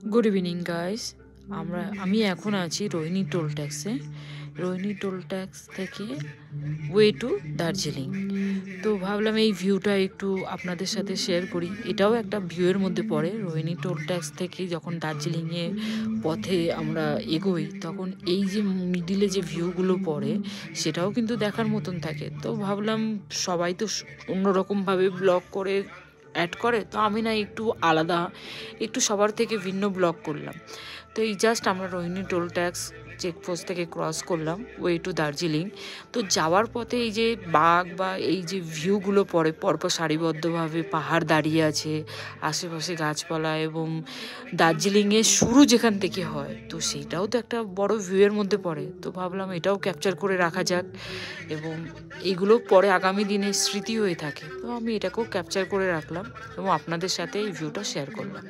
Good evening guys. আমি এখন আছি রোহিণী টোল ট্যাক্সে। রোহিণী টোল ট্যাক্স থেকে ওয়ে টু দার্জিলিং। তো ভাবলাম এই ভিউটা একটু আপনাদের সাথে শেয়ার করি। এটাও একটা ভিউয়ের মধ্যে পড়ে। রোহিণী টোল ট্যাক্স থেকে যখন দার্জিলিংয়ে পথে আমরা এগোই, তখন এই যে মিডিলে যে ভিউগুলো পড়ে সেটাও কিন্তু দেখার মতন থাকে। তো ভাবলাম সবাই তো অন্যরকমভাবে ব্লগ করে অ্যাড করে, তো আমি না একটু আলাদা, একটু সবার থেকে ভিন্ন ব্লগ করলাম। তো এই জাস্ট আমরা রোহিণী টোল ট্যাক্স চেকপোস্ট থেকে ক্রস করলাম ওয়ে টু দার্জিলিং। তো যাওয়ার পথে এই যে বাঘ বা এই যে ভিউগুলো পড়ে, পরপর সারিবদ্ধভাবে পাহাড় দাঁড়িয়ে আছে, আশেপাশে গাছপালা, এবং দার্জিলিংয়ের শুরু যেখান থেকে হয়, তো সেইটাও তো একটা বড় ভিউয়ের মধ্যে পড়ে। তো ভাবলাম এটাও ক্যাপচার করে রাখা যাক, এবং এইগুলো পরে আগামী দিনে স্মৃতি হয়ে থাকে। তো আমি এটাকেও ক্যাপচার করে রাখলাম এবং আপনাদের সাথে এই ভিউটা শেয়ার করলাম।